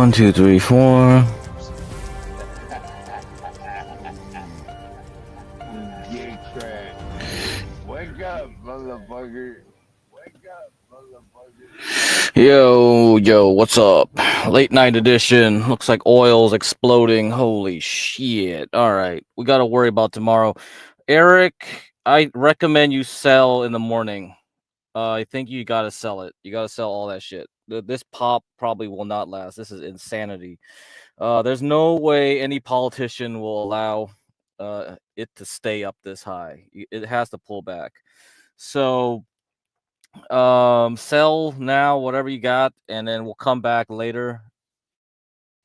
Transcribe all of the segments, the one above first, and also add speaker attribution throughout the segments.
Speaker 1: 1, 2, 3, 4.
Speaker 2: GetCrack. Wake up, motherfucker. Wake up, motherfucker.
Speaker 1: Yo, what's up? Late night edition. Looks like oil's exploding. Holy shit. All right, we got to worry about tomorrow. Eric, I recommend you sell in the morning. I think you got to sell it. You got to sell all that shit. This pop probably will not last. This is insanity. There's no way any politician will allow it to stay up this high. It has to pull back. So sell now whatever you got, and then we'll come back later.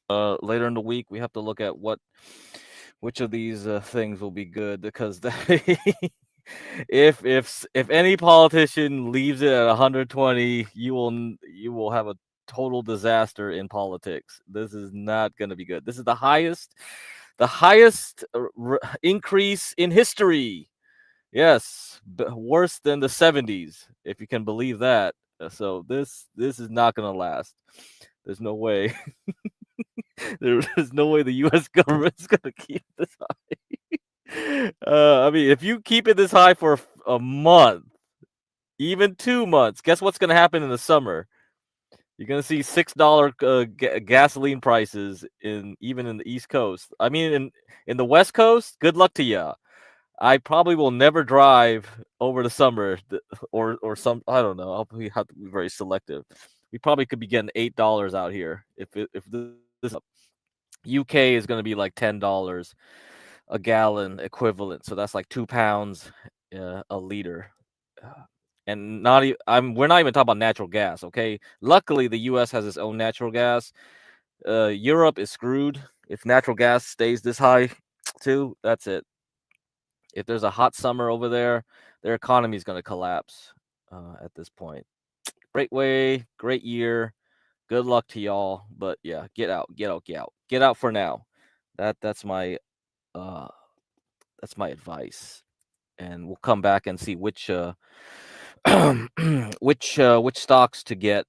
Speaker 1: Later in the week, we have to look at which of these things will be good, because if any politician leaves it at 120, you will have a total disaster in politics. This is not going to be good. This is the highest increase in history. Yes, worse than the 70s, if you can believe that. So this is not going to last. There's no way. There's no way the U.S. government's going to keep this high. I mean, if you keep it this high for a month, even 2 months, guess what's going to happen in the summer? You're going to see $6 gasoline prices even in the East Coast. I mean, in the West Coast, good luck to ya. I probably will never drive over the summer, or some, I don't know. We have to be very selective. We probably could be getting $8 out here if this UK is going to be like $10 a gallon equivalent. So that's like 2 pounds a liter. And we're not even talking about natural gas, okay? Luckily, the US has its own natural gas. Europe is screwed. If natural gas stays this high too, that's it. If there's a hot summer over there, their economy is going to collapse at this point. Great year. Good luck to y'all. But yeah, get out for now. That's my advice. And we'll come back and see which which stocks to get.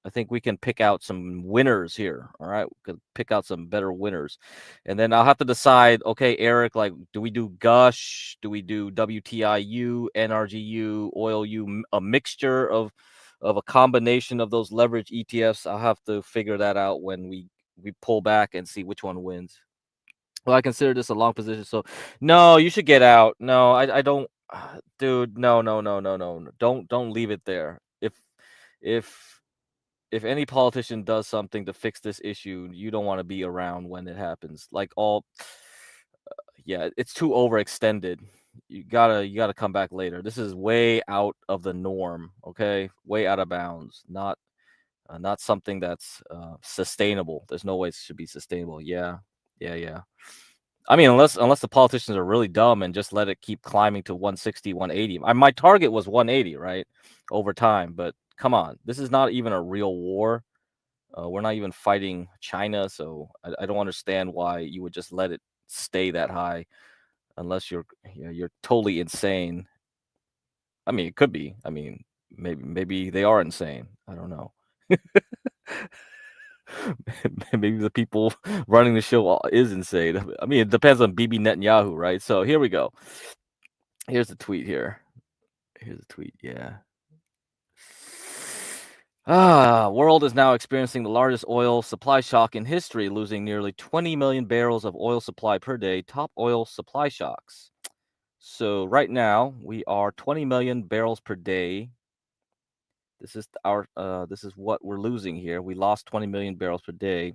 Speaker 1: I think we can pick out some winners here. All right, we could pick out some better winners, and then I'll have to decide. Okay, Eric, like, do we do Gush? Do we do WTIU, NRGU, OilU, a mixture of a combination of those leverage ETFs? I'll have to figure that out when we pull back and see which one wins. Well, I consider this a long position, so no, you should get out. No, I don't, dude. No. Don't leave it there. If any politician does something to fix this issue, you don't want to be around when it happens. Like yeah, it's too overextended. You gotta come back later. This is way out of the norm. Okay, way out of bounds. Not something that's sustainable. There's no way it should be sustainable. Yeah. I mean, unless the politicians are really dumb and just let it keep climbing to 160, 180. My target was 180, right, over time. But come on, this is not even a real war. We're not even fighting China, so I don't understand why you would just let it stay that high, unless you're totally insane. I mean, it could be. I mean, maybe they are insane. I don't know. Maybe the people running the show is insane. I mean, it depends on Bibi Netanyahu, right? So here we go. Here's the tweet here. Yeah. World is now experiencing the largest oil supply shock in history, losing nearly 20 million barrels of oil supply per day. Top oil supply shocks. So right now we are 20 million barrels per day. This is what we're losing here. We lost 20 million barrels per day.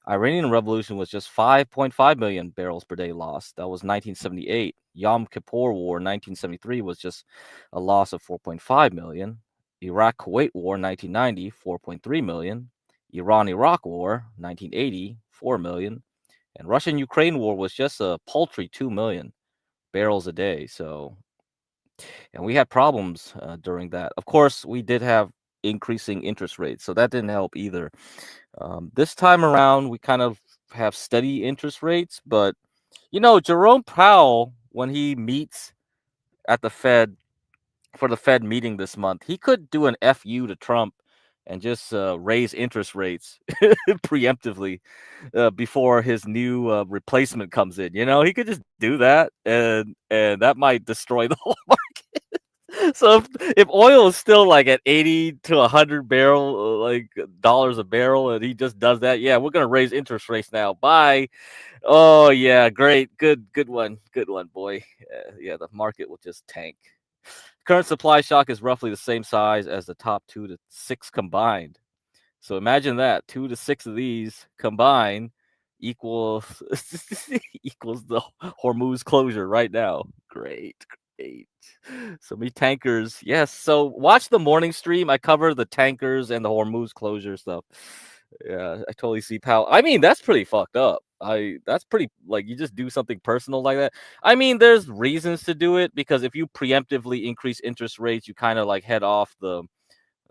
Speaker 1: Iranian Revolution was just 5.5 million barrels per day lost. That was 1978. Yom Kippur War 1973 was just a loss of 4.5 million. Iraq-Kuwait War 1990, 4.3 million. Iran-Iraq War 1980, 4 million. And Russian-Ukraine War was just a paltry 2 million barrels a day. So, and we had problems during that. Of course, we did have increasing interest rates, so that didn't help either. This time around, we kind of have steady interest rates, but Jerome Powell, when he meets at the Fed for the Fed meeting this month, he could do an FU to Trump and just raise interest rates preemptively before his new replacement comes in. You know, he could just do that, and that might destroy the whole market. So if oil is still like at 80 to 100 barrel like dollars a barrel, and he just does that, yeah, we're gonna raise interest rates now. Bye. Oh yeah, great, good one, boy. Yeah, the market will just tank. Current supply shock is roughly the same size as the top 2 to 6 combined. So imagine that 2 to 6 of these combined equals equals the Hormuz closure right now. Great. So many tankers. Yes. So watch the morning stream. I cover the tankers and the Hormuz closure stuff. Yeah, I totally see Pal. I mean, that's pretty fucked up. That's pretty like you just do something personal like that. I mean, there's reasons to do it because if you preemptively increase interest rates, you kind of like head off the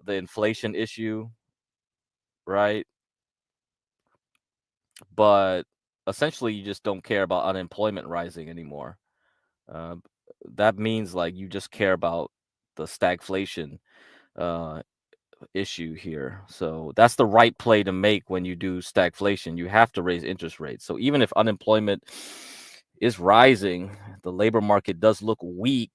Speaker 1: inflation issue, right? But essentially, you just don't care about unemployment rising anymore. Uh, that means like you just care about the stagflation uh, issue here. So that's the right play to make when you do stagflation. You have to raise interest rates. So even if unemployment is rising, the labor market does look weak.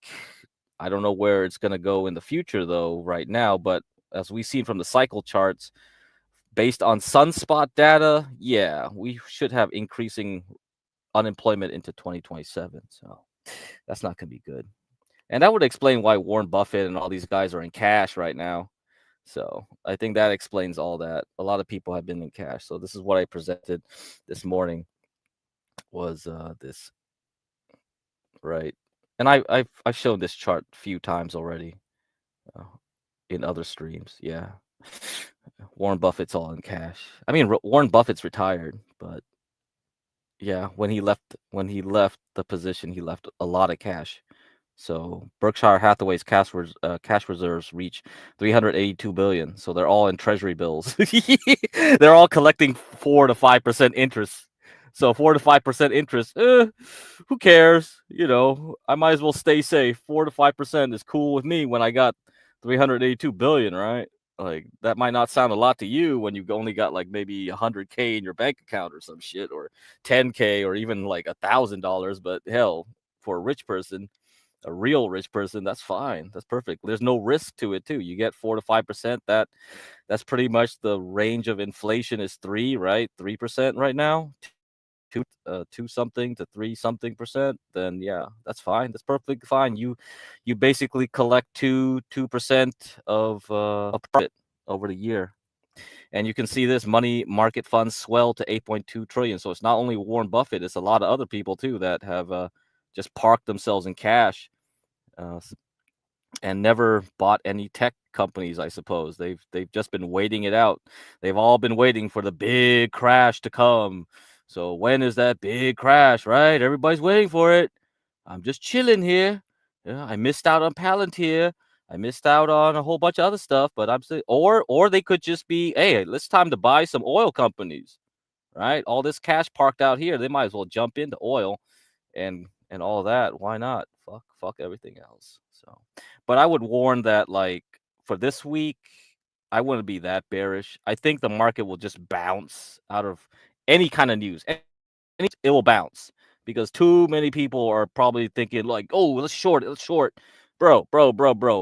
Speaker 1: I don't know where it's going to go in the future, though, right now. But as we've seen from the cycle charts, based on sunspot data, yeah, we should have increasing unemployment into 2027. So that's not going to be good. And that would explain why Warren Buffett and all these guys are in cash right now. So I think that explains all that. A lot of people have been in cash. So this is what I presented this morning was this, right? And I've shown this chart a few times already uh, in other streams. Yeah. Warren Buffett's all in cash. I mean, Warren Buffett's retired, but yeah, when he left the position, he left a lot of cash. So Berkshire Hathaway's cash reserves reach 382 billion. So they're all in treasury bills. They're all collecting 4 to 5% interest. So 4 to 5% interest. Who cares? You know, I might as well stay safe. 4 to 5% is cool with me when I got 382 billion, right? Like that might not sound a lot to you when you've only got like maybe 100K in your bank account or some shit, or 10K, or even like $1,000. But hell, for a rich person, a real rich person, that's fine. That's perfect. There's no risk to it too. You get 4 to 5%. That's pretty much the range of inflation is 3, right? 3% right now. Two something to 3 something%. Then yeah, that's fine. That's perfectly fine. You basically collect 2% of profit over the year. And you can see this money market funds swell to 8.2 trillion. So it's not only Warren Buffett, it's a lot of other people too that have just parked themselves in cash uh, and never bought any tech companies. I suppose they've just been waiting it out. They've all been waiting for the big crash to come. So when is that big crash, right? Everybody's waiting for it. I'm just chilling here. Yeah, I missed out on Palantir. I missed out on a whole bunch of other stuff, but I'm still, or they could just be, hey, it's time to buy some oil companies, right? All this cash parked out here, they might as well jump into oil and all that. Why not? Fuck everything else. So, but I would warn that like for this week, I wouldn't be that bearish. I think the market will just bounce out of any kind of news. It will bounce because too many people are probably thinking like, oh, let's short it, let's short. Bro.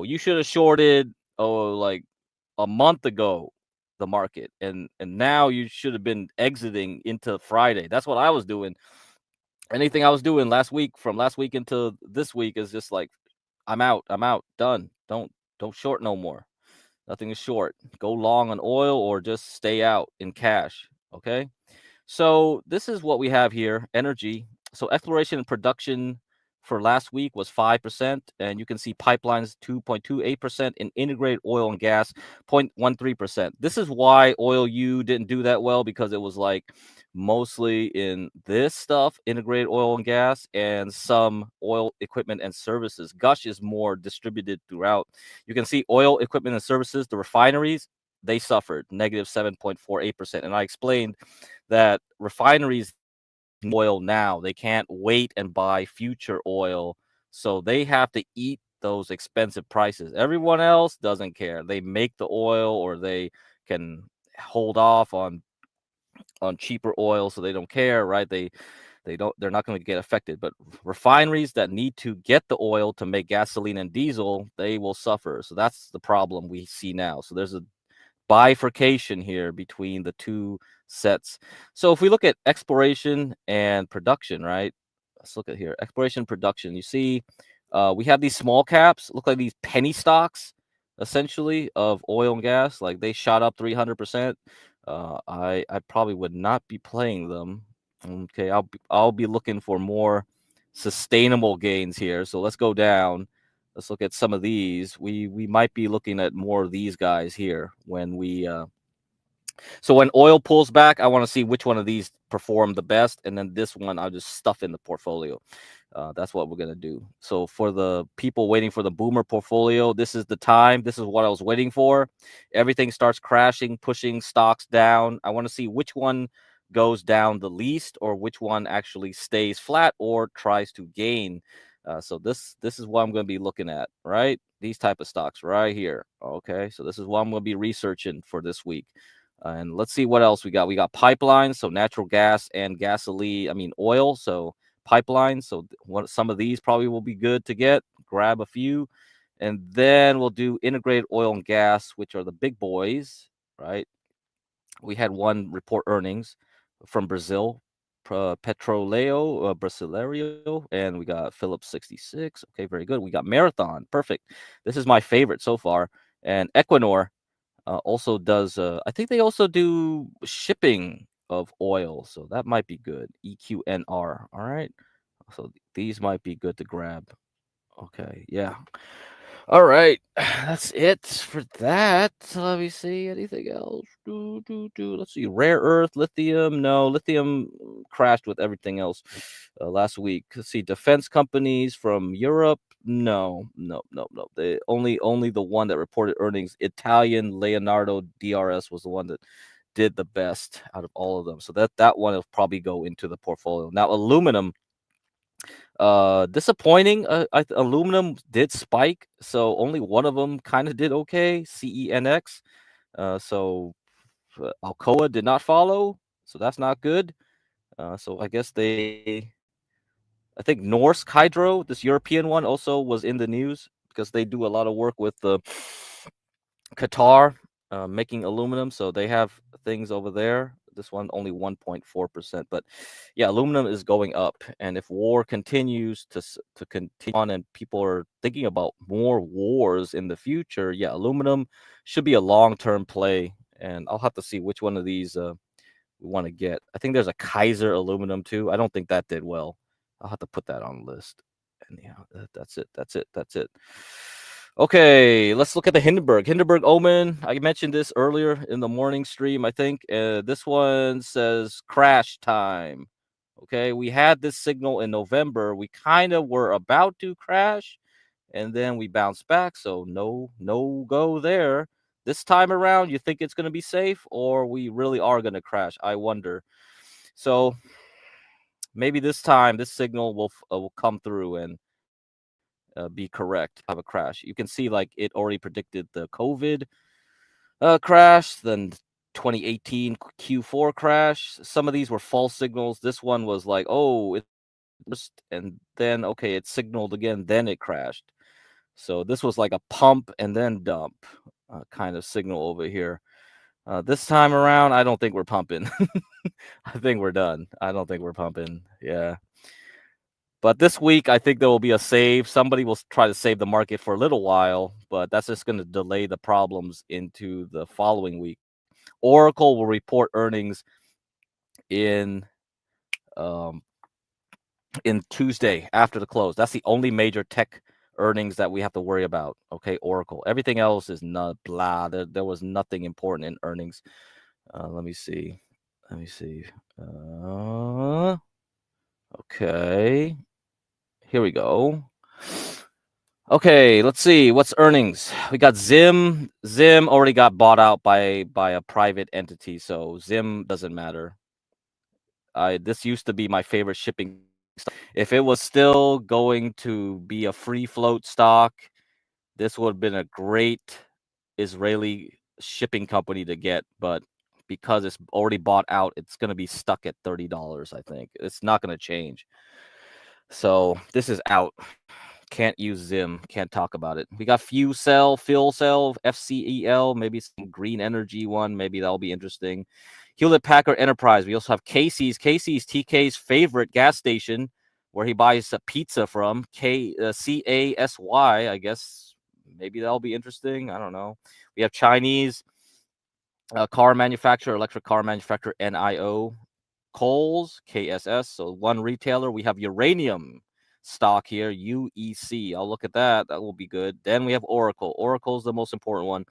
Speaker 1: You should have shorted like a month ago the market, and now you should have been exiting into Friday. That's what I was doing. Anything I was doing last week, from last week into this week, is just like I'm out, done. Don't short no more. Nothing is short. Go long on oil or just stay out in cash. Okay. So this is what we have here, energy. So exploration and production for last week was 5%, and you can see pipelines 2.28%, and integrated oil and gas 0.13%. This is why UwU didn't do that well, because it was like mostly in this stuff, integrated oil and gas, and some oil equipment and services. Gush is more distributed throughout. You can see oil equipment and services, the refineries, they suffered negative 7.48%. And I explained that refineries need oil now. They can't wait and buy future oil. So they have to eat those expensive prices. Everyone else doesn't care. They make the oil, or they can hold off on cheaper oil, so they don't care, right? They're not going to get affected. But refineries that need to get the oil to make gasoline and diesel, they will suffer. So that's the problem we see now. So there's a bifurcation here between the two sets. So if we look at exploration and production, right? Let's look at here. Exploration production. You see, we have these small caps, look like these penny stocks, essentially, of oil and gas. Like they shot up 300%. I probably would not be playing them. Okay, I'll be looking for more sustainable gains here. So let's go down. Let's look at some of these. We might be looking at more of these guys here when we so when oil pulls back, I want to see which one of these perform the best, and then this one I'll just stuff in the portfolio. That's what we're gonna do. So for the people waiting for the boomer portfolio, this is the time. This is what I was waiting for. Everything starts crashing, pushing stocks down. I want to see which one goes down the least, or which one actually stays flat or tries to gain. So this is what I'm going to be looking at, right? These type of stocks right here. Okay, so this is what I'm going to be researching for this week. And let's see what else we got. We got pipelines, so natural gas and gasoline. I mean oil. So pipelines. So some of these probably will be good to get. Grab a few, and then we'll do integrated oil and gas, which are the big boys, right? We had one report earnings from Brazil, Petroleo Brasileiro, and we got Phillips 66. Okay, very good. We got Marathon, perfect. This is my favorite so far. And Equinor also does. I think they also do shipping of oil, so that might be good. EQNR. All right. So these might be good to grab. Okay, yeah. All right, that's it for that. Let me see anything else. Let's see. Rare earth, lithium. No, lithium crashed with everything else last week. Let's see. Defense companies from Europe. No, no, no, no. They only the one that reported earnings. Italian Leonardo DRS was the one that did the best out of all of them. So that one will probably go into the portfolio. Now aluminum. Disappointing. Aluminum did spike, so only one of them kind of did okay. CENX. So Alcoa did not follow, so that's not good. So I guess I think Norsk Hydro, this European one, also was in the news because they do a lot of work with the Qatar making aluminum, so they have things over there. This one only 1.4%, but yeah, aluminum is going up, and if war continues to continue on, and people are thinking about more wars in the future, yeah, aluminum should be a long-term play, and I'll have to see which one of these we want to get. I think there's a Kaiser aluminum too. I don't think that did well. I'll have to put that on the list. And yeah, that's it. That's it. That's it. Okay, let's look at the Hindenburg. Hindenburg Omen. I mentioned this earlier in the morning stream, I think. This one says crash time. Okay, we had this signal in November. We kind of were about to crash, and then we bounced back. So no go there. This time around, you think it's going to be safe, or we really are going to crash? I wonder. So maybe this time, this signal will come through and be correct. Have a crash. You can see like it already predicted the COVID crash, then 2018 Q4 crash. Some of these were false signals. This one was like, oh, it's just, and then okay, it signaled again, then it crashed. So this was like a pump and then dump kind of signal over here. This time around, I don't think we're pumping. I think we're done. I don't think we're pumping. Yeah. But this week, I think there will be a save. Somebody will try to save the market for a little while, but that's just going to delay the problems into the following week. Oracle will report earnings in um, in Tuesday after the close. That's the only major tech earnings that we have to worry about. Okay, Oracle. Everything else is not blah. There was nothing important in earnings. Let me see. Let me see. Okay. Here we go. Okay, let's see what's earnings. We got Zim. Zim already got bought out by a private entity, so Zim doesn't matter. This used to be my favorite shipping stock. If it was still going to be a free float stock, this would have been a great Israeli shipping company to get, but because it's already bought out, it's going to be stuck at $30. I think it's not going to change. So this is out. Can't use Zim. Can't talk about it. We got Fuel Cell, FCEL, maybe some green energy one. Maybe that'll be interesting. Hewlett Packard Enterprise. We also have Casey's. Casey's TK's favorite gas station where he buys a pizza from. CASY, I guess. Maybe that'll be interesting. I don't know. We have Chinese car manufacturer, electric car manufacturer, NIO. Coles, KSS. So one retailer. We have uranium stock here, UEC. I'll look at that. That will be good. Then we have Oracle. Oracle is the most important one.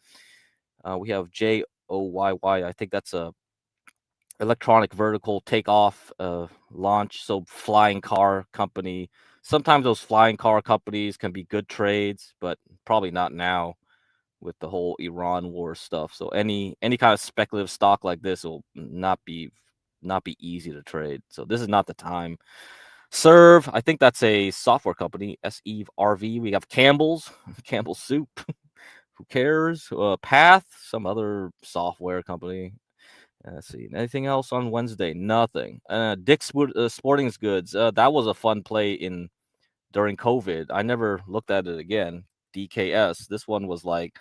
Speaker 1: We have JOYY. I think that's a electronic vertical takeoff launch. So flying car company. Sometimes those flying car companies can be good trades, but probably not now with the whole Iran war stuff. So any kind of speculative stock like this will not be easy to trade. So this is not the time. Serve, I think that's a software company, SERV. We have Campbell's, Campbell's Soup. Who cares? Path, some other software company. Let's see. Anything else on Wednesday? Nothing. Dick's Sporting Goods. That was a fun play during COVID. I never looked at it again. DKS. This one was like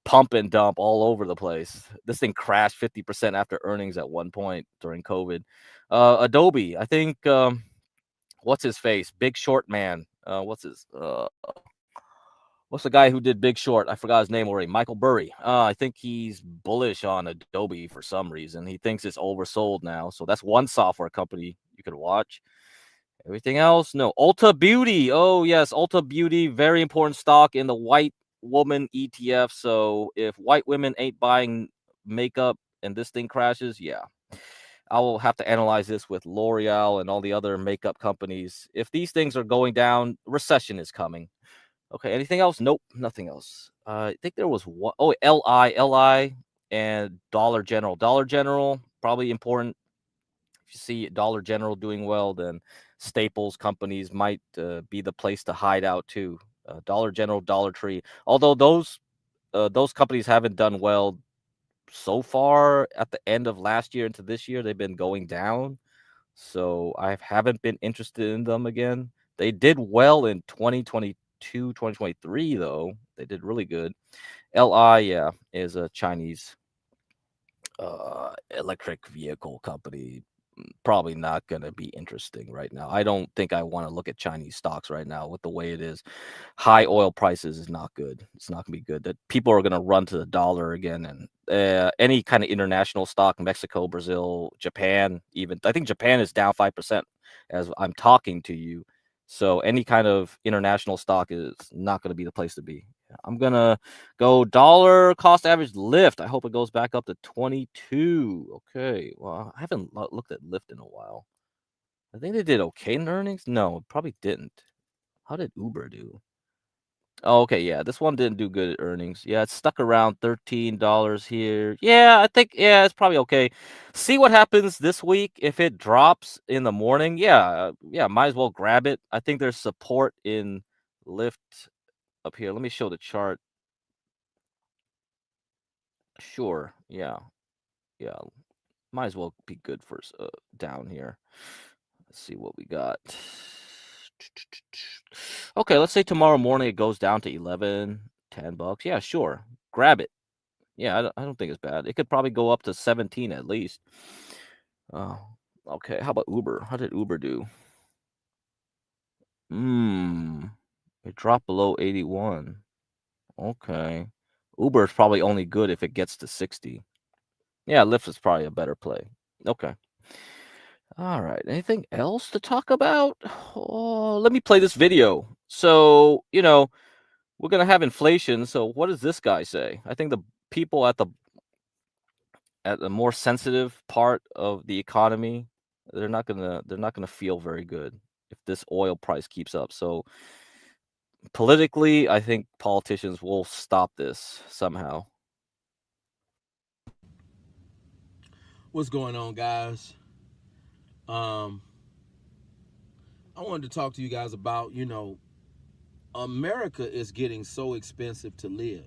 Speaker 1: pump and dump all over the place. This thing crashed 50% after earnings at one point during COVID. Adobe. I think what's his face? Big Short man. What's the guy who did Big Short? I forgot his name already. Michael Burry. I think he's bullish on Adobe for some reason. He thinks it's oversold now. So that's one software company you could watch. Everything else, no. Ulta Beauty. Oh, yes. Ulta Beauty, very important stock in the white woman ETF. So if white women ain't buying makeup and this thing crashes, yeah. I will have to analyze this with L'Oreal and all the other makeup companies. If these things are going down, recession is coming. Okay, anything else? Nope, nothing else. I think there was one. Oh, LI, and Dollar General. Dollar General, probably important. If you see Dollar General doing well, then staples companies might be the place to hide out too. Dollar General, Dollar Tree. Although those companies haven't done well so far at the end of last year into this year, they've been going down. So I haven't been interested in them again. They did well in 2022, 2023, though. They did really good. LI, yeah, is a Chinese electric vehicle company. Probably not going to be interesting right now. I don't think I want to look at Chinese stocks right now with the way it is. High oil prices is not good. It's not going to be good. That people are going to run to the dollar again, and any kind of international stock, Mexico, Brazil, Japan, even I think Japan is down 5% as I'm talking to you. So any kind of international stock is not going to be the place to be. I'm gonna go dollar cost average Lyft. I hope it goes back up to 22. Okay. Well, I haven't looked at Lyft in a while. I think they did okay in earnings. No, probably didn't. How did Uber do? Oh, okay. Yeah, this one didn't do good at earnings. Yeah, it's stuck around $13 here. Yeah, I think it's probably okay. See what happens this week. If it drops in the morning, yeah, might as well grab it. I think there's support in Lyft up here. Let me show the chart. Sure. Yeah. Yeah. Might as well be good for down here. Let's see what we got. Okay, let's say tomorrow morning it goes down to 11, $10. Yeah, sure. Grab it. Yeah, I don't think it's bad. It could probably go up to 17 at least. Oh, okay. How about Uber? How did Uber do? It dropped below 81. Okay. Uber is probably only good if it gets to 60. Yeah, Lyft is probably a better play. Okay. All right. Anything else to talk about? Oh, let me play this video. So, we're going to have inflation. So, what does this guy say? I think the people at the more sensitive part of the economy, they're not going to feel very good if this oil price keeps up. So, politically, I think politicians will stop this somehow.
Speaker 3: What's going on, guys? Um, I wanted to talk to you guys about, America is getting so expensive to live.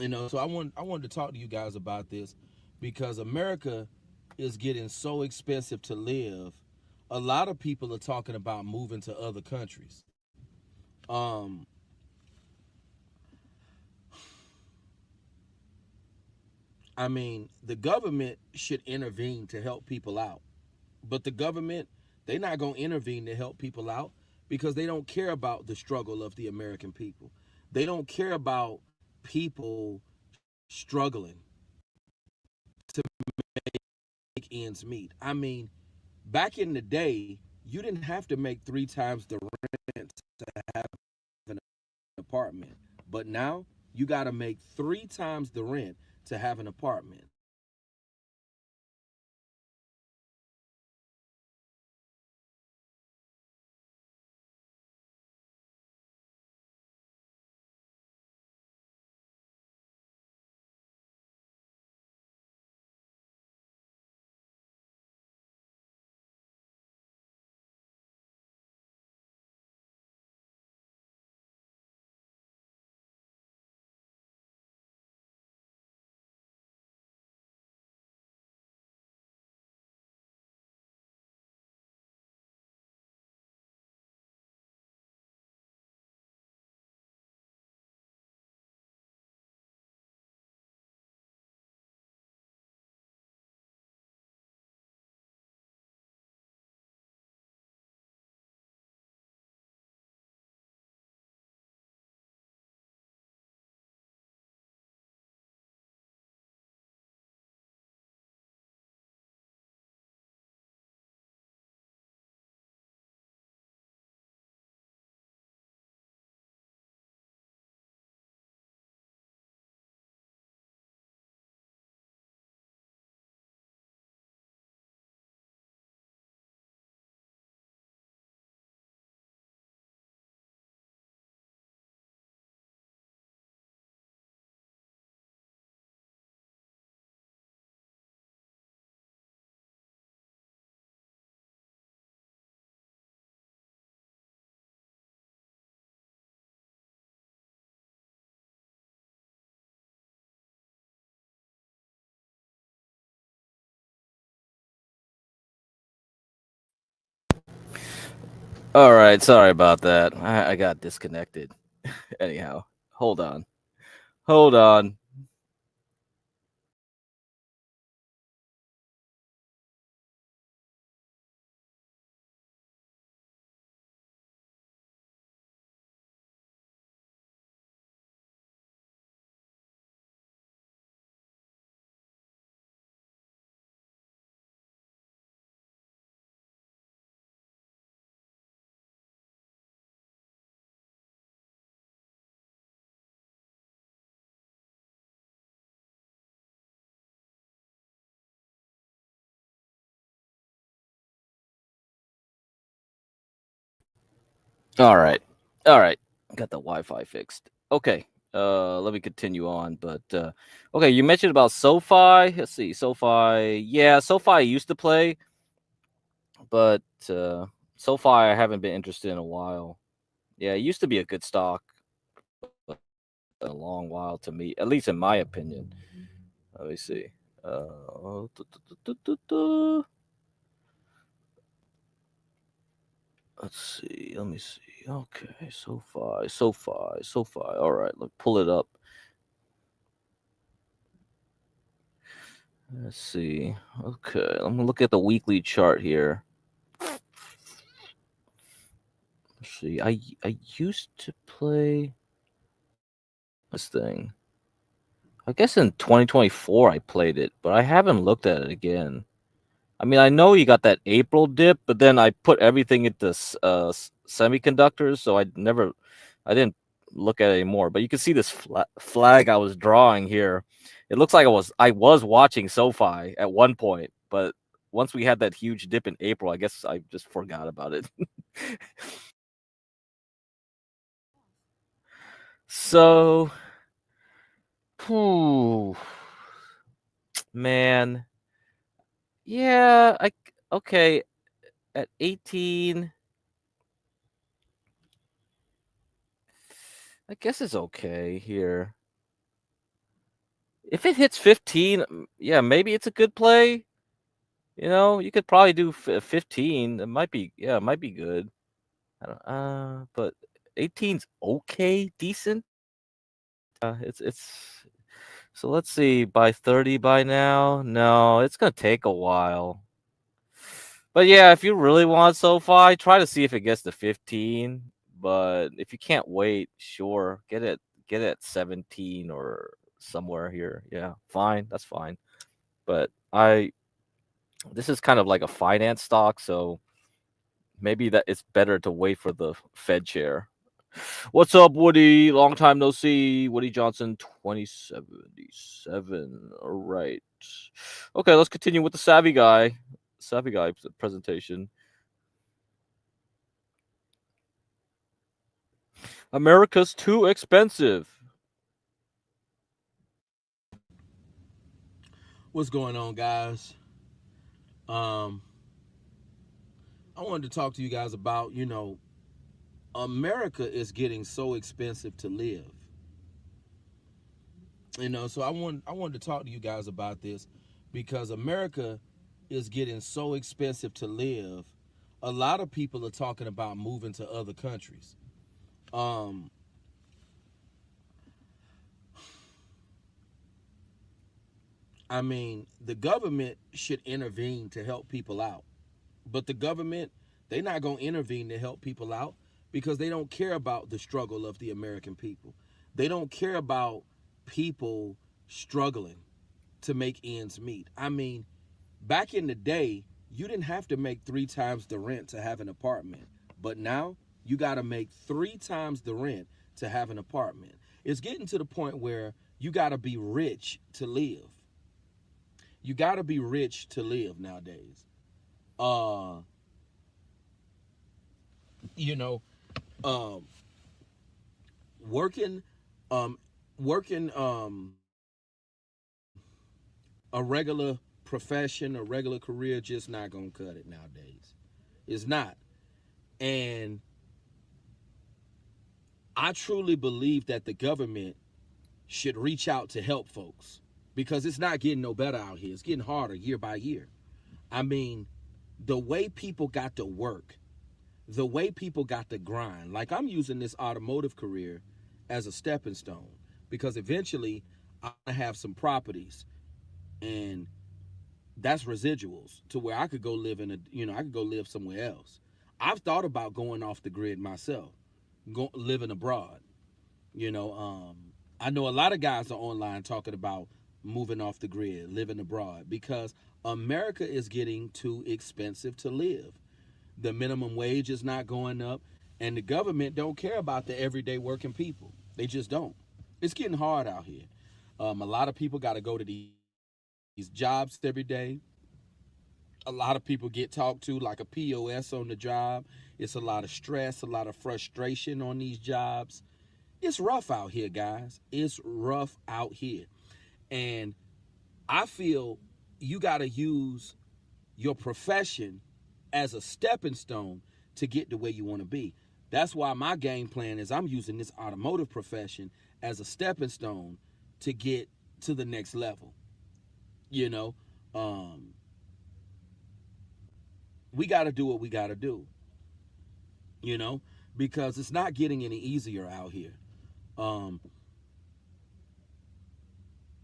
Speaker 3: So I wanted to talk to you guys about this because America is getting so expensive to live. A lot of people are talking about moving to other countries. Um, I mean, the government should intervene to help people out, but the government, they're not going to intervene to help people out because they don't care about the struggle of the American people. They don't care about people struggling to make ends meet. I mean, back in the day, you didn't have to make three times the rent to have an apartment. But now you got to make three times the rent to have an apartment.
Speaker 1: All right, sorry about that. I got disconnected. Anyhow, hold on. Hold on. All right. All right. Got the Wi-Fi fixed. Okay. Let me continue on. But okay, you mentioned about SoFi. Let's see, SoFi. Yeah, SoFi I used to play, but SoFi I haven't been interested in a while. Yeah, it used to be a good stock, but a long while to me, at least in my opinion. Let me see. Let's see. Let me see. Okay, SoFi. All right, let me pull it up. Let's see. Okay, I'm gonna look at the weekly chart here. Let's see. I used to play this thing. I guess in 2024 I played it, but I haven't looked at it again. I mean, I know you got that April dip, but then I put everything into semiconductors, so I didn't look at it anymore. But you can see this flag I was drawing here. It looks like I was watching SoFi at one point, but once we had that huge dip in April, I guess I just forgot about it. So, whew, man, yeah, okay at 18. I guess it's okay here. If it hits 15, yeah, maybe it's a good play. You could probably do 15. It might be, yeah, it might be good. I don't, but 18's okay, decent. It's. So let's see, by 30 by now. No, it's gonna take a while. But yeah, if you really want SoFi, try to see if it gets to 15. But if you can't wait, sure, get it at 17 or somewhere here. Yeah, fine, that's fine. But this is kind of like a finance stock, so maybe that it's better to wait for the Fed chair. What's up, Woody? Long time no see. Woody Johnson, 2077. All right. Okay, let's continue with the Savvy Guy. Savvy Guy presentation. America's too expensive.
Speaker 3: What's going on, guys? Um, I wanted to talk to you guys about, America is getting so expensive to live. So I wanted to talk to you guys about this because America is getting so expensive to live. A lot of people are talking about moving to other countries. Um, I mean, the government should intervene to help people out. But the government, they're not going to intervene to help people out because they don't care about the struggle of the American people. They don't care about people struggling to make ends meet. I mean, back in the day, you didn't have to make 3 times the rent to have an apartment. But now you got to make 3 times the rent to have an apartment. It's getting to the point where you got to be rich to live. You got to be rich to live nowadays. Uh, you know, um, working, um, working a regular profession, a regular career, just not gonna cut it nowadays. It's not. And I truly believe that the government should reach out to help folks because it's not getting no better out here. It's getting harder year by year. I mean, the way people got to work, the way people got to grind. Like I'm using this automotive career as a stepping stone because eventually I have some properties and that's residuals to where I could go live I could go live somewhere else. I've thought about going off the grid myself, living abroad. You know, I know a lot of guys are online talking about moving off the grid, living abroad because America is getting too expensive to live. The minimum wage is not going up, and the government don't care about the everyday working people. They just don't. It's getting hard out here. A lot of people got to go to these jobs every day. A lot of people get talked to like a POS on the job. It's a lot of stress, a lot of frustration on these jobs. It's rough out here, guys. It's rough out here. And I feel you got to use your profession as a stepping stone to get to where you want to be. That's why my game plan is I'm using this automotive profession as a stepping stone to get to the next level. You know, um, we got to do what we got to do, you know, because it's not getting any easier out here. Um,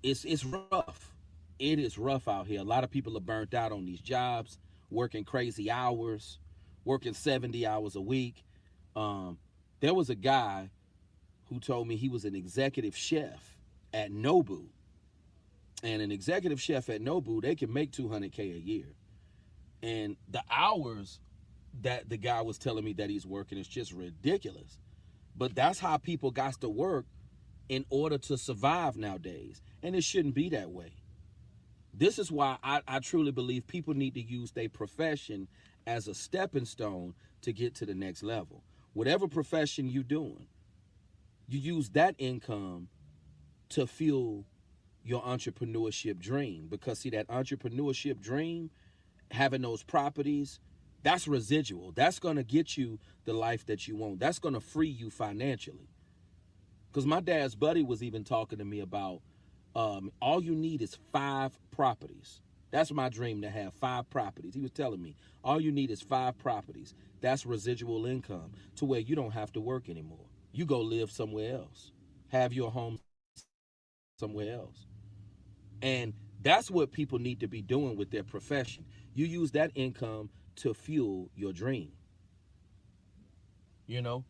Speaker 3: it's rough. It is rough out here. A lot of people are burnt out on these jobs, working crazy hours, working 70 hours a week. Um, there was a guy who told me he was an executive chef at Nobu. And an executive chef at Nobu, they can make $200K a year. And the hours that the guy was telling me that he's working is just ridiculous. But that's how people got to work in order to survive nowadays. And it shouldn't be that way. This is why I truly believe people need to use their profession as a stepping stone to get to the next level. Whatever profession you're doing, you use that income to fuel your entrepreneurship dream. Because see, that entrepreneurship dream, having those properties, that's residual. That's going to get you the life that you want. That's going to free you financially. Because my dad's buddy was even talking to me about All you need is 5 properties. That's my dream, to have 5 properties. He was telling me all you need is 5 properties. That's residual income to where you don't have to work anymore. You go live somewhere else, have your home somewhere else. And that's what people need to be doing with their profession. You use that income to fuel your dream, you know?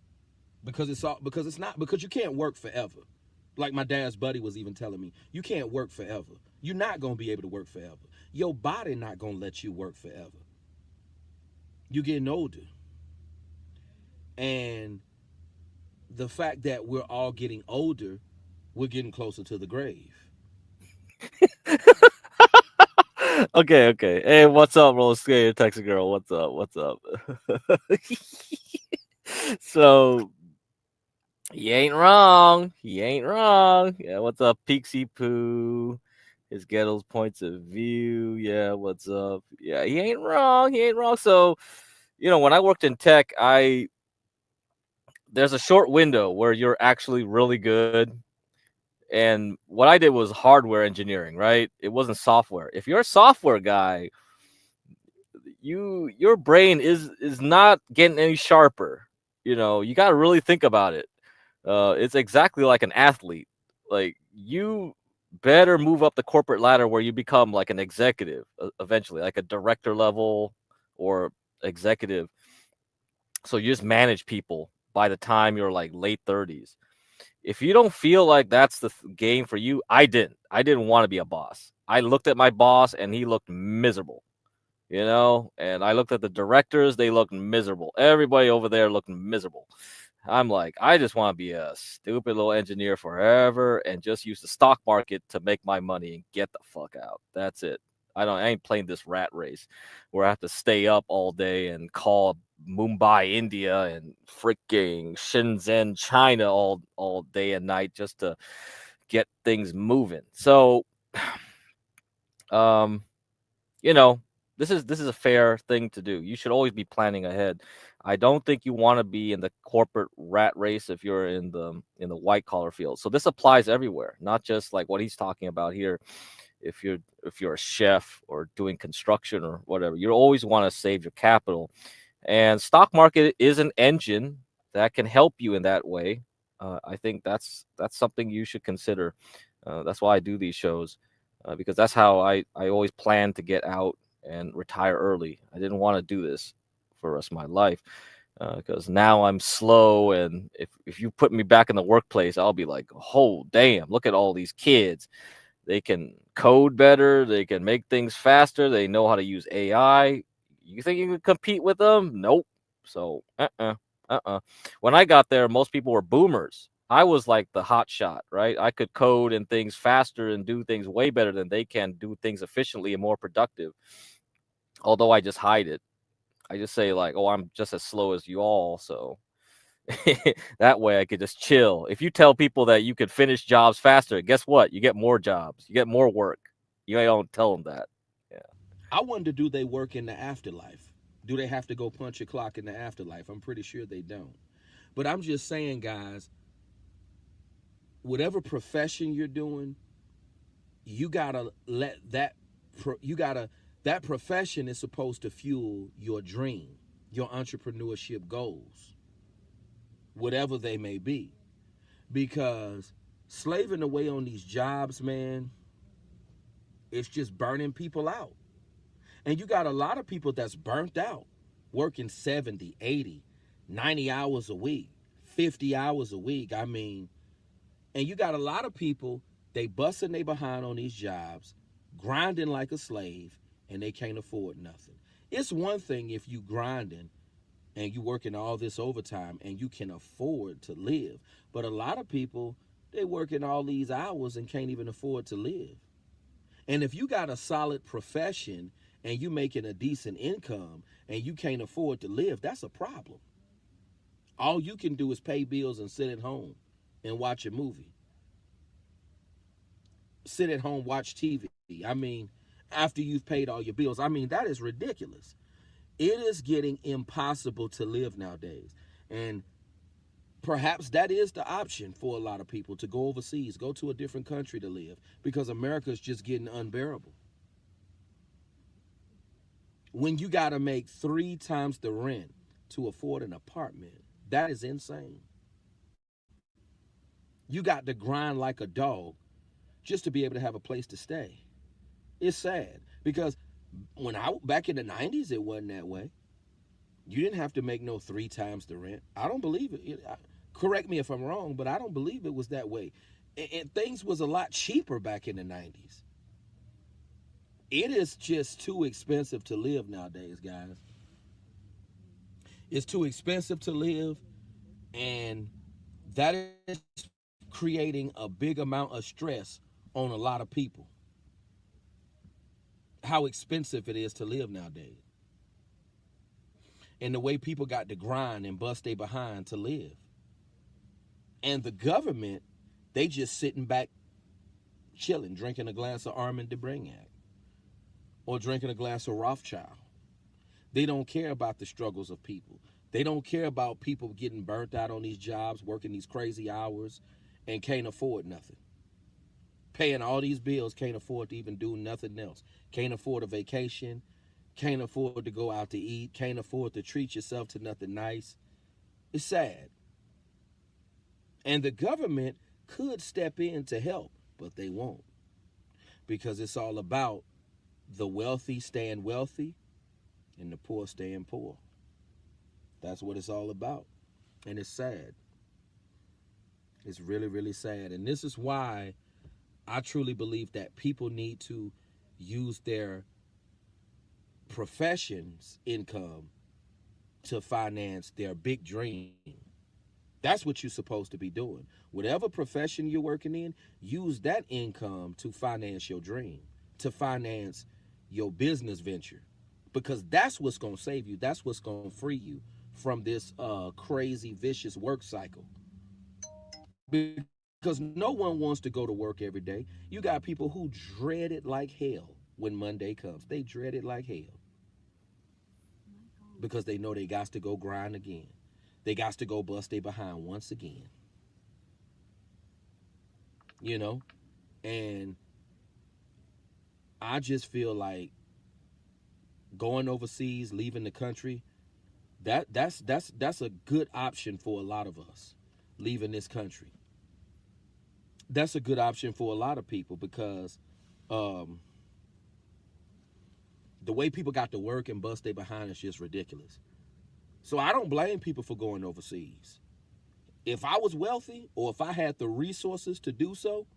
Speaker 3: Because you can't work forever. Like my dad's buddy was even telling me, you can't work forever. You're not gonna be able to work forever. Your body not gonna let you work forever. You're getting older. And the fact that we're all getting older, we're getting closer to the grave.
Speaker 1: Okay, okay. Hey, what's up, Roll Skater, Texas girl? What's up? What's up? So he ain't wrong. He ain't wrong. Yeah, what's up, Peaksy Poo? His ghetto's points of view. Yeah, what's up? Yeah, he ain't wrong. He ain't wrong. So, when I worked in tech, there's a short window where you're actually really good. And what I did was hardware engineering, right? It wasn't software. If you're a software guy, your brain is not getting any sharper. You got to really think about it. It's exactly like an athlete. Like, you better move up the corporate ladder where you become like an executive eventually, like a director level or executive. So you just manage people by the time you're like late 30s. If you don't feel like that's the game for you, I didn't want to be a boss. I looked at my boss and he looked miserable. And I looked at the directors, they looked miserable. Everybody over there looked miserable. I'm like, I just want to be a stupid little engineer forever and just use the stock market to make my money and get the fuck out. That's it. I ain't playing this rat race where I have to stay up all day and call Mumbai, India and freaking Shenzhen, China all day and night just to get things moving. So, um, you know, this is a fair thing to do. You should always be planning ahead. I don't think you want to be in the corporate rat race if you're in the white collar field. So this applies everywhere, not just like what he's talking about here. If you're a chef or doing construction or whatever, you always want to save your capital. And stock market is an engine that can help you in that way. I think that's something you should consider. That's why I do these shows, because that's how I always plan to get out and retire early. I didn't want to do this for the rest of my life, because now I'm slow, and if you put me back in the workplace, I'll be like, oh damn, look at all these kids. They can code better, they can make things faster, they know how to use AI. You think you can compete with them? Nope. So when I got there, most people were boomers. I was like the hot shot, right? I could code and things faster and do things way better than they can, do things efficiently and more productive. Although I just hide it. I just say like, "Oh, I'm just as slow as you all." So that way I could just chill. If you tell people that you could finish jobs faster, guess what? You get more jobs. You get more work. You don't tell them that. Yeah.
Speaker 3: I wonder, do they work in the afterlife? Do they have to go punch a clock in the afterlife? I'm pretty sure they don't. But I'm just saying, guys, whatever profession you're doing, you gotta let that profession is supposed to fuel your dream, your entrepreneurship goals, whatever they may be. Because slaving away on these jobs, man, it's just burning people out. And you got a lot of people that's burnt out, working 70, 80, 90 hours a week, 50 hours a week. I mean, and you got a lot of people, they busting they behind on these jobs, grinding like a slave, and they can't afford nothing. It's one thing if you grinding and you working all this overtime and you can afford to live. But a lot of people, they working all these hours and can't even afford to live. And if you got a solid profession and you making a decent income and you can't afford to live, that's a problem. All you can do is pay bills and sit at home and watch a movie. Sit at home, watch TV. I mean, after you've paid all your bills. I mean, that is ridiculous. It is getting impossible to live nowadays. And perhaps that is the option for a lot of people, to go overseas, go to a different country to live, because America is just getting unbearable. When you got to make 3 times the rent to afford an apartment, that is insane. You got to grind like a dog just to be able to have a place to stay. It's sad because when I back in the 90s, it wasn't that way. You didn't have to make no 3 times the rent. I don't believe it. Correct me if I'm wrong, but I don't believe it was that way. And things was a lot cheaper back in the 90s. It is just too expensive to live nowadays, guys. It's too expensive to live, and that is creating a big amount of stress on a lot of people. How expensive it is to live nowadays. And the way people got to grind and bust their behind to live. And the government, they just sitting back, chilling, drinking a glass of Armand de Brignac or drinking a glass of Rothschild. They don't care about the struggles of people. They don't care about people getting burnt out on these jobs, working these crazy hours, and can't afford nothing. Paying all these bills, can't afford to even do nothing else. Can't afford a vacation, can't afford to go out to eat, can't afford to treat yourself to nothing nice. It's sad. And the government could step in to help, but they won't. Because it's all about the wealthy staying wealthy and the poor staying poor. That's what it's all about. And it's sad. It's really, really sad. And this is why I truly believe that people need to use their profession's income to finance their big dream. That's what you're supposed to be doing. Whatever profession you're working in, use that income to finance your dream, to finance your business venture, because that's what's going to save you. That's what's going to free you from this crazy, vicious work cycle. Because no one wants to go to work every day. You got people who dread it like hell when Monday comes. They dread it like hell because they know they got to go grind again. They got to go bust their behind once again. You know? And I just feel like going overseas, leaving the country, that's a good option for a lot of us, leaving this country. That's a good option for a lot of people because the way people got to work and bust their behind is just ridiculous. So I don't blame people for going overseas. If I was wealthy or if I had the resources to do so,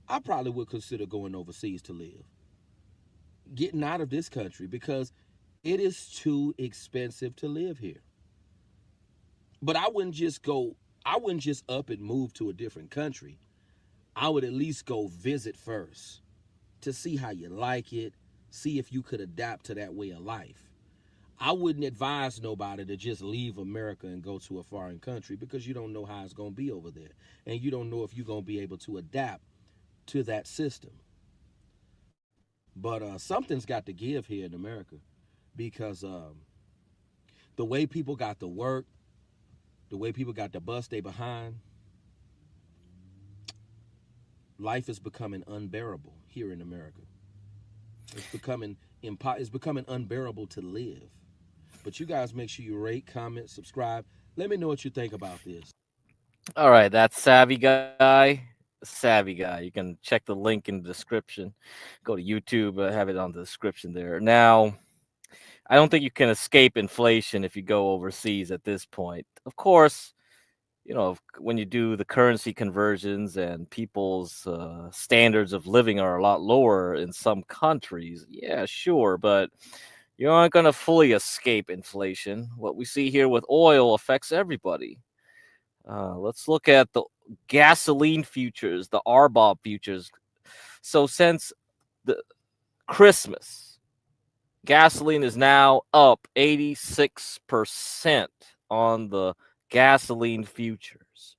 Speaker 3: I probably would consider going overseas to live. Getting out of this country because it is too expensive to live here. But I wouldn't just up and move to a different country. I would at least go visit first to see how you like it, see if you could adapt to that way of life. I wouldn't advise nobody to just leave America and go to a foreign country because you don't know how it's going to be over there. And you don't know if you're going to be able to adapt to that system. But something's got to give here in America because the way people got to work, the way people got to bust they behind, life is becoming unbearable here in America. It's becoming unbearable to live. But you guys make sure you rate, comment, subscribe. Let me know what you think about this.
Speaker 1: All right, that's Savvy Guy. Savvy Guy. You can check the link in the description. Go to YouTube, have it on the description there. Now, I don't think you can escape inflation if you go overseas at this point. Of course, when you do the currency conversions and people's standards of living are a lot lower in some countries, yeah, sure, but you aren't going to fully escape inflation. What we see here with oil affects everybody. Let's look at the gasoline futures, the RBOB futures. So since the Christmas, gasoline is now up 86% on the gasoline futures.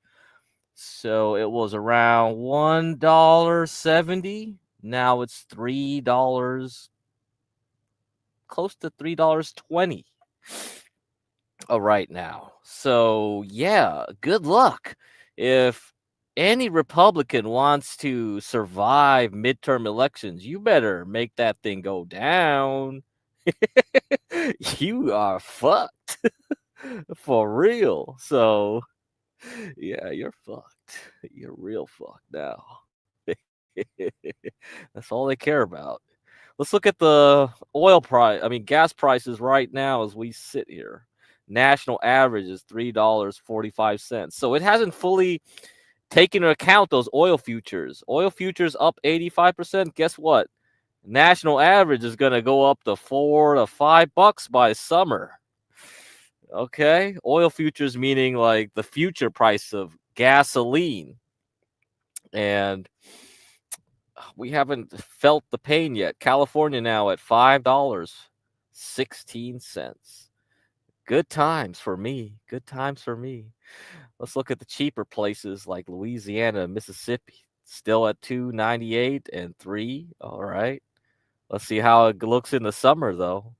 Speaker 1: So it was around $1.70. Now it's $3, close to $3.20. right now. So yeah, good luck. If any Republican wants to survive midterm elections, you better make that thing go down. You are fucked for real. So yeah, you're fucked. You're real fucked now. That's all they care about. Let's look at the oil price. I mean, gas prices right now as we sit here. National average is $3.45. So it hasn't fully taken into account those oil futures. Oil futures up 85%. Guess what? National average is going to go up to $4 to $5 by summer. Okay, oil futures meaning like the future price of gasoline, and we haven't felt the pain yet. California now at $5.16. Good times for me. Good times for me. Let's look at the cheaper places like Louisiana and Mississippi. Still at 2.98 and 3. All right. Let's see how it looks in the summer though.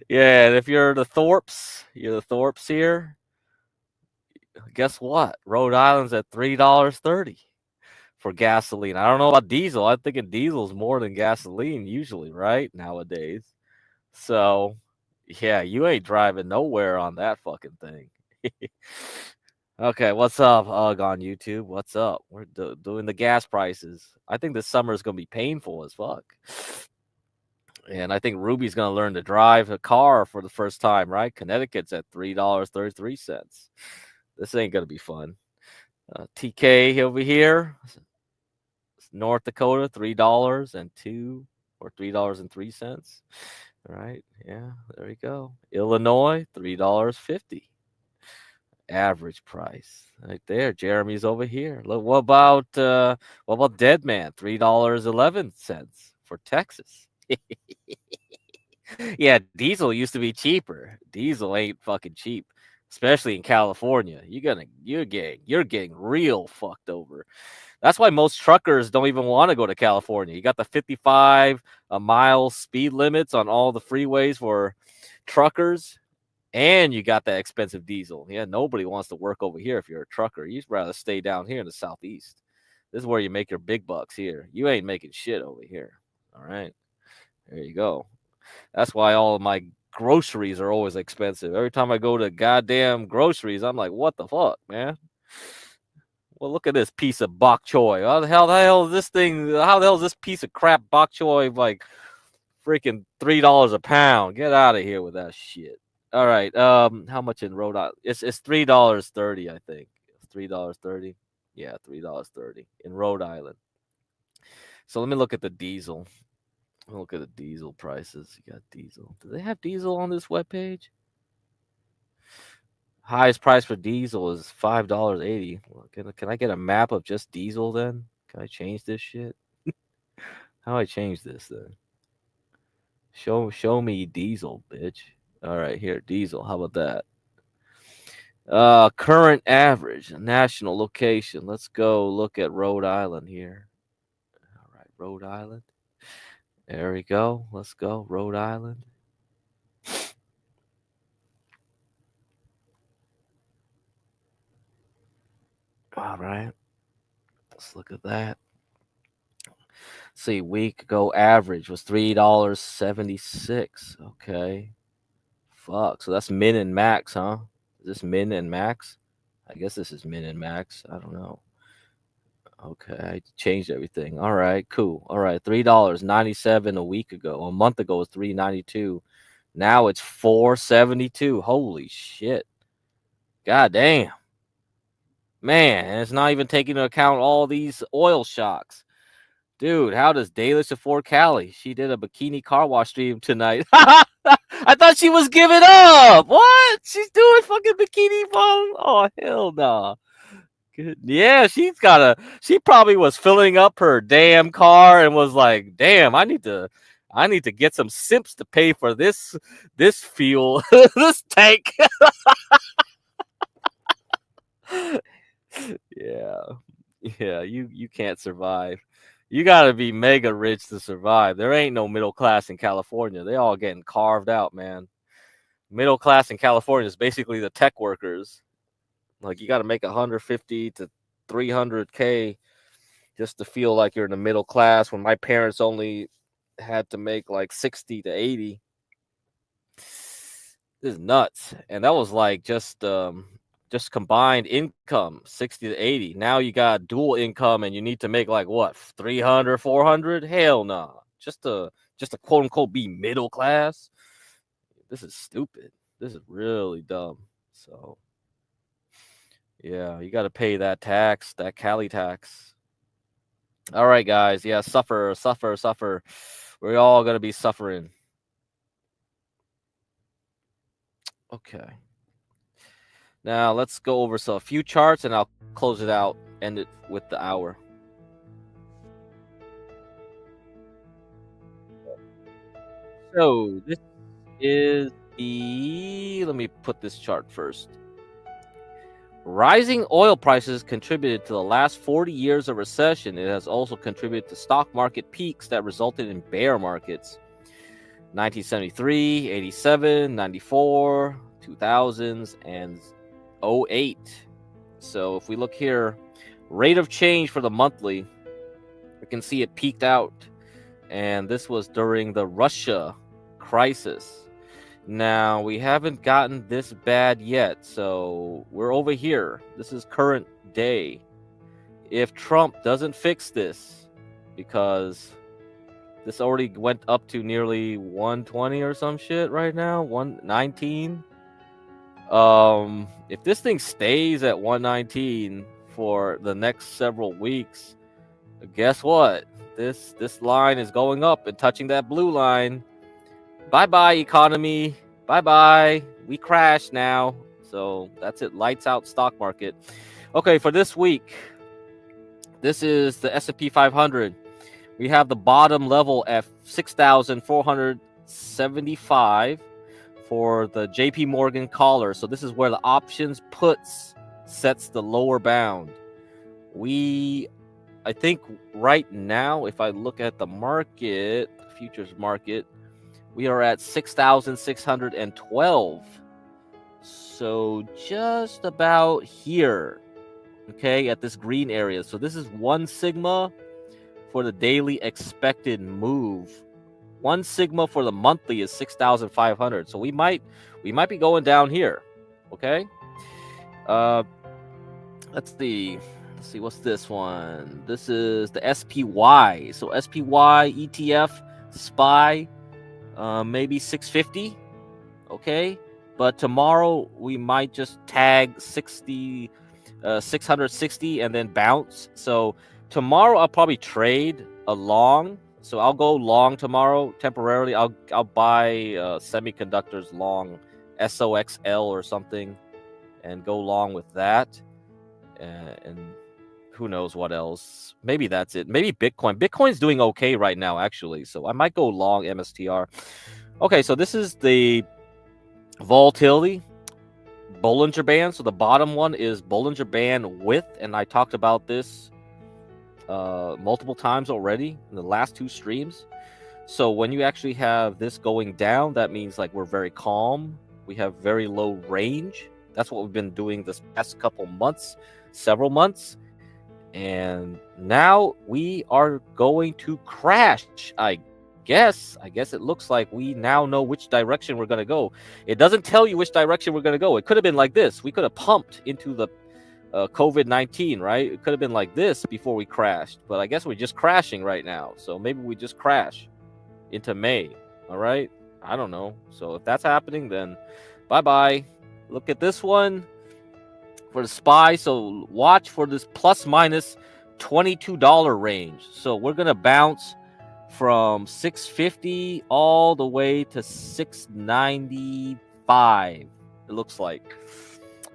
Speaker 1: Yeah, and if you're the Thorpes here, guess what? Rhode Island's at $3.30 for gasoline. I don't know about diesel. I'm thinking diesel's more than gasoline usually, right? Nowadays. So, yeah, you ain't driving nowhere on that fucking thing. Okay, what's up, Ugg on YouTube? What's up? We're doing the gas prices. I think this summer is going to be painful as fuck. And I think Ruby's going to learn to drive a car for the first time, right? Connecticut's at $3.33. This ain't going to be fun. TK over here, North Dakota, $3.02 or $3.03. All right. Yeah, there we go. Illinois, $3.50. Average price. Right there. Jeremy's over here. Look, what about Dead Man? $3.11 for Texas. Yeah, diesel used to be cheaper. Diesel ain't fucking cheap, especially in California. You're getting real fucked over. That's why most truckers don't even want to go to California. You got the 55 mile speed limits on all the freeways for truckers, and you got that expensive diesel. Yeah, nobody wants to work over here if you're a trucker. You'd rather stay down here in the southeast. This is where you make your big bucks here. You ain't making shit over here. All right. There you go. That's why all of my groceries are always expensive. Every time I go to goddamn groceries, I'm like, what the fuck, man? Well, look at this piece of bok choy. How the hell is this thing? How the hell is this piece of crap bok choy like freaking $3 a pound? Get out of here with that shit. All right. How much in Rhode Island? It's $3.30, I think. $3.30. Yeah, $3.30 in Rhode Island. So let me look at the diesel. Look at the diesel prices. You got diesel. Do they have diesel on this webpage? Highest price for diesel is $5.80. Well, can I get a map of just diesel then? Can I change this shit? How do I change this then? Show me diesel, bitch. All right, here, diesel. How about that? Current average, national location. Let's go look at Rhode Island here. All right, Rhode Island. There we go. Let's go, Rhode Island. All right. Let's look at that. See, week ago average was $3.76. Okay. Fuck. So that's min and max, huh? Is this min and max? I guess this is min and max. I don't know. Okay, I changed everything. All right, cool. All right, $3.97 a week ago. A month ago was $3.92. Now it's $4.72. Holy shit. God damn. Man, and it's not even taking into account all these oil shocks. Dude, how does Dalish afford Cali? She did a bikini car wash stream tonight. I thought she was giving up. What? She's doing fucking bikini fun? Oh, hell no. Good. Yeah, she probably was filling up her damn car and was like, damn, I need to get some simps to pay for this fuel, this tank. Yeah. Yeah, you can't survive. You gotta be mega rich to survive. There ain't no middle class in California. They all getting carved out, man. Middle class in California is basically the tech workers. Like you got to make 150 to 300K just to feel like you're in the middle class. When my parents only had to make like 60 to 80, this is nuts. And that was like just combined income 60 to 80. Now you got dual income and you need to make like what 300, 400? Hell no. Nah. Just to quote unquote be middle class. This is stupid. This is really dumb. So yeah, you got to pay that tax, that Cali tax. All right, guys. Yeah, suffer, suffer, suffer. We're all going to be suffering. Okay. Now let's go over a few charts and I'll close it out, end it with the hour. So this is let me put this chart first. Rising oil prices contributed to the last 40 years of recession. It has also contributed to stock market peaks that resulted in bear markets. 1973, 87, 94, 2000s, and 08. So if we look here, rate of change for the monthly, we can see it peaked out. And this was during the Russia crisis. Now, we haven't gotten this bad yet, so we're over here. This is current day. If Trump doesn't fix this, because this already went up to nearly 120 or some shit right now, 119. If this thing stays at 119 for the next several weeks, guess what? This line is going up and touching that blue line. Bye-bye, economy. Bye-bye. We crashed now. So that's it. Lights out stock market. Okay, for this week, this is the S&P 500. We have the bottom level at 6,475 for the JP Morgan collar. So this is where the options puts sets the lower bound. I think right now, if I look at the market, futures market, we are at 6,612. So just about here, okay, at this green area. So this is 1 sigma for the daily expected move. 1 sigma for the monthly is 6,500. So we might be going down here, okay? Let's see. What's this one? This is the SPY. So SPY ETF SPY. Maybe 650, okay, but tomorrow we might just tag 660 and then bounce. So tomorrow I'll probably trade a long, so I'll go long tomorrow temporarily. I'll buy semiconductors long, SOXL or something, and go long with that, and who knows what else. Maybe that's it. Maybe Bitcoin's doing okay right now, actually, so I might go long MSTR. Okay, so this is the volatility Bollinger Band. So the bottom one is Bollinger Band width, and I talked about this multiple times already in the last 2 streams. So when you actually have this going down, that means like we're very calm. We have very low range. That's what we've been doing this past couple months, several months. And now we are going to crash, I guess it looks like we now know which direction we're going to go. It doesn't tell you which direction we're going to go. It could have been like this. We could have pumped into the COVID-19, right? It could have been like this before we crashed. But I guess we're just crashing right now. So maybe we just crash into May. All right? I don't know. So if that's happening, then bye-bye. Look at this one for the SPY. So watch for this plus minus $22 range. So we're going to bounce from 650 all the way to 695, it looks like.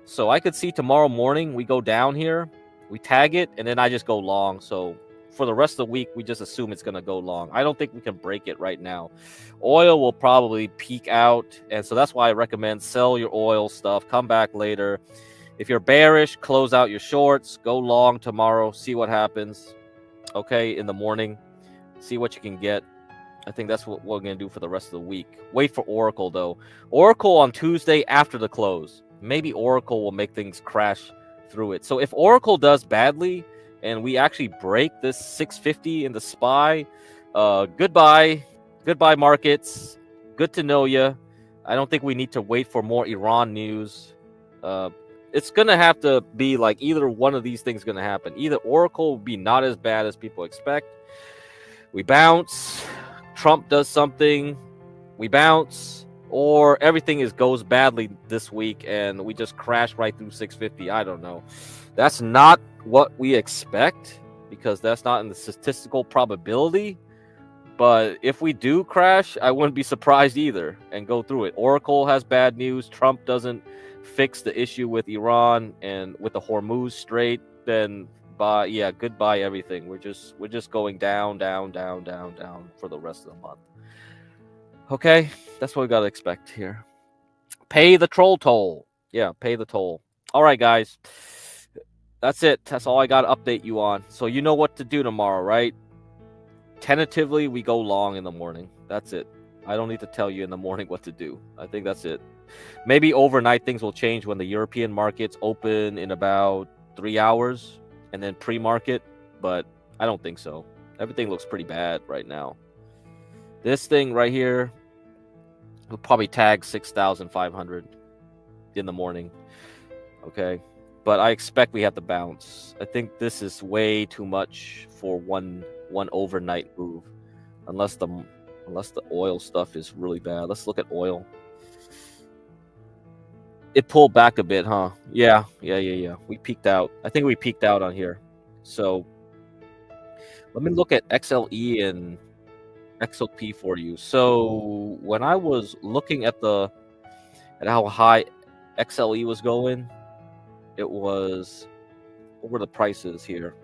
Speaker 1: So I could see tomorrow morning we go down here, we tag it, and then I just go long. So for the rest of the week, we just assume it's going to go long. I don't think we can break it right now. Oil will probably peak out, and so that's why I recommend sell your oil stuff, come back later. If you're bearish, close out your shorts, go long tomorrow, see what happens, okay, in the morning. See what you can get. I think that's what we're going to do for the rest of the week. Wait for Oracle, though. Oracle on Tuesday after the close. Maybe Oracle will make things crash through it. So if Oracle does badly and we actually break this 650 in the SPY, goodbye. Goodbye, markets. Good to know you. I don't think we need to wait for more Iran news. It's going to have to be like either one of these things going to happen. Either Oracle will be not as bad as people expect. We bounce. Trump does something. We bounce. Or everything goes badly this week and we just crash right through 650. I don't know. That's not what we expect because that's not in the statistical probability. But if we do crash, I wouldn't be surprised either and go through it. Oracle has bad news. Trump doesn't fix the issue with Iran and with the Hormuz Strait, then goodbye everything. We're just going down for the rest of the month. Okay, that's what we gotta expect here. Pay the troll toll. Yeah, pay the toll. All right, guys. That's it. That's all I gotta update you on. So you know what to do tomorrow, right? Tentatively, we go long in the morning. That's it. I don't need to tell you in the morning what to do. I think that's it. Maybe overnight things will change when the European markets open in about 3 hours and then pre-market, but I don't think so. Everything looks pretty bad right now. This thing right here will probably tag 6,500 in the morning. Okay. But I expect we have to bounce. I think this is way too much for one overnight move. Unless the oil stuff is really bad. Let's look at oil. It pulled back a bit, huh? Yeah. We peaked out. I think we peaked out on here. So let me look at XLE and XOP for you. So when I was looking at how high XLE was going, it was over the prices here.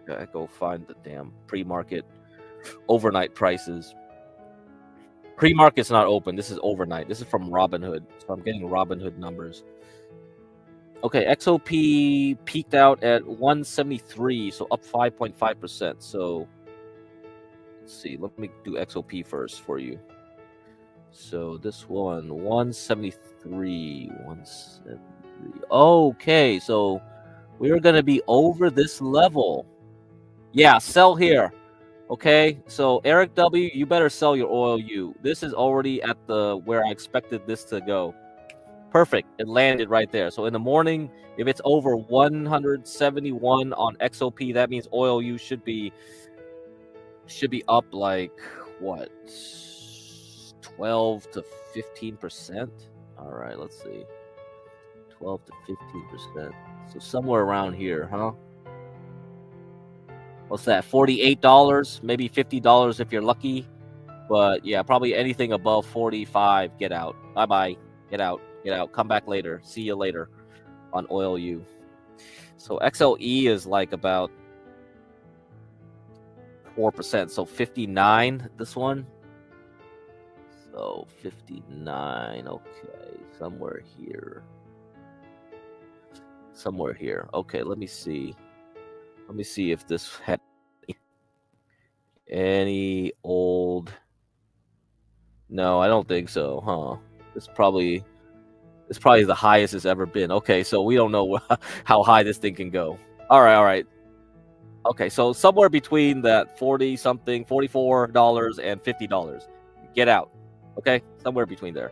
Speaker 1: I go find the damn pre-market overnight prices. Pre-market's not open. This is overnight. This is from Robinhood. So I'm getting Robinhood numbers. Okay, XOP peaked out at 173, so up 5.5%. So let's see. Let me do XOP first for you. So this one, 173. Okay, so we're going to be over this level. Yeah, sell here. Okay, so Eric W., you better sell your OLU. This is already at where I expected this to go. Perfect. It landed right there. So in the morning, if it's over 171 on XOP, that means OLU should be up like what? 12 to 15%. All right, let's see. 12 to 15%. So somewhere around here, huh? What's that? $48, maybe $50 if you're lucky. But yeah, probably anything above 45, get out. Bye-bye. Get out. Come back later. See you later on OilU. So XLE is like about 4%. So 59, this one. So 59, okay. Somewhere here. Okay, let me see. Let me see if this had any old. No, I don't think so, huh? It's probably the highest it's ever been. Okay, so we don't know how high this thing can go. All right. Okay, so somewhere between that 40 something, $44 and $50. Get out. Okay, somewhere between there.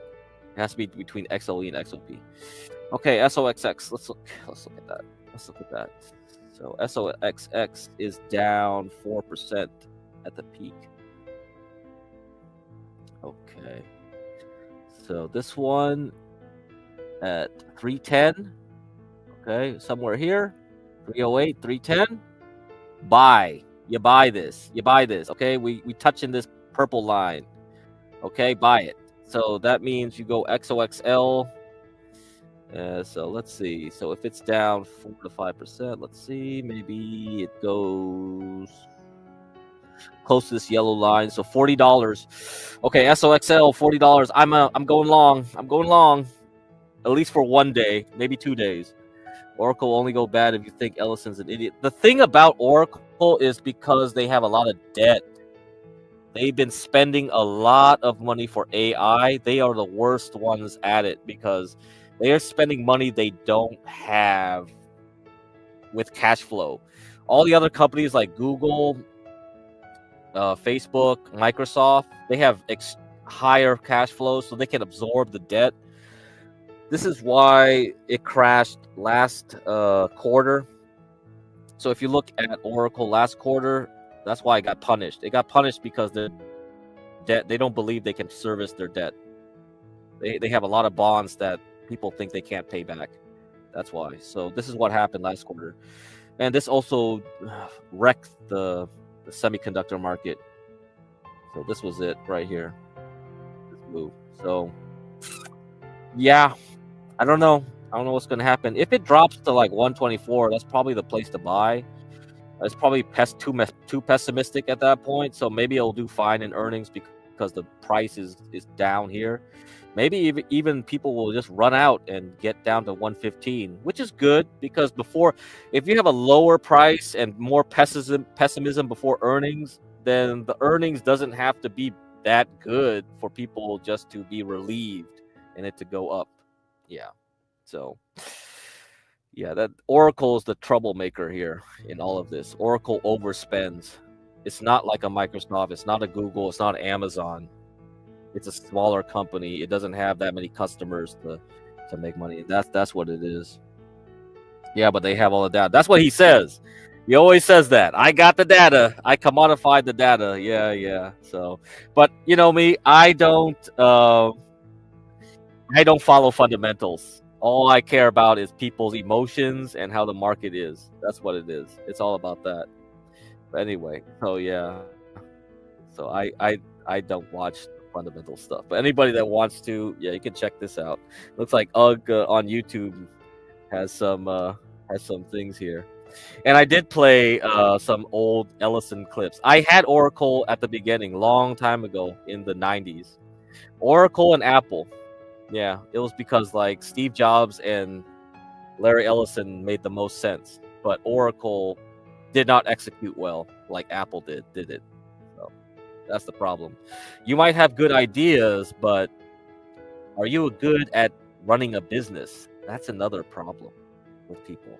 Speaker 1: It has to be between XLE and XOP. Okay, SOXX. Let's look at that. So SOXX is down 4% at the peak. Okay. So this one at 310. Okay, somewhere here. 308, 310. Buy. You buy this. Okay, we touching this purple line. Okay, buy it. So that means you go XOXL. So let's see. So if it's down 4 to 5%, let's see. Maybe it goes close to this yellow line. So $40. Okay, SOXL, $40. I'm going long. At least for 1 day, maybe 2 days. Oracle will only go bad if you think Ellison's an idiot. The thing about Oracle is because they have a lot of debt. they've been spending a lot of money for AI. They are the worst ones at it because they are spending money they don't have with cash flow. All the other companies like Google, Facebook, Microsoft, they have higher cash flow, so they can absorb the debt. This is why it crashed last quarter. So if you look at Oracle last quarter, that's why it got punished. It got punished because the debt, they don't believe they can service their debt. They have a lot of bonds that people think they can't pay back. That's why. So this is what happened last quarter. And this also wrecked the semiconductor market. So this was it right here. This move. So yeah, I don't know. I don't know what's going to happen. If it drops to like 124, that's probably the place to buy. It's probably too pessimistic at that point. So maybe it'll do fine in earnings because the price is down here. Maybe even people will just run out and get down to 115, which is good because if you have a lower price and more pessimism before earnings, then the earnings doesn't have to be that good for people just to be relieved and it to go up. Yeah. So yeah, that Oracle is the troublemaker here in all of this. Oracle overspends. It's not like a Microsoft. It's not a Google. It's not Amazon. It's a smaller company. It doesn't have that many customers to make money. That's what it is. Yeah, but they have all the data. That's what he says. He always says that. I got the data. I commodified the data. Yeah. So, but you know me, I don't follow fundamentals. All I care about is people's emotions and how the market is. That's what it is. It's all about that. But anyway, so yeah. So I don't watch fundamental stuff. But anybody that wants to, yeah, you can check this out. Looks like UG on YouTube has some things here. And I did play some old Ellison clips. I had Oracle at the beginning, long time ago in the 90s. Oracle and Apple. Yeah, it was because like Steve Jobs and Larry Ellison made the most sense, but Oracle did not execute well like Apple did it? So that's the problem. You might have good ideas, but are you good at running a business? That's another problem with people.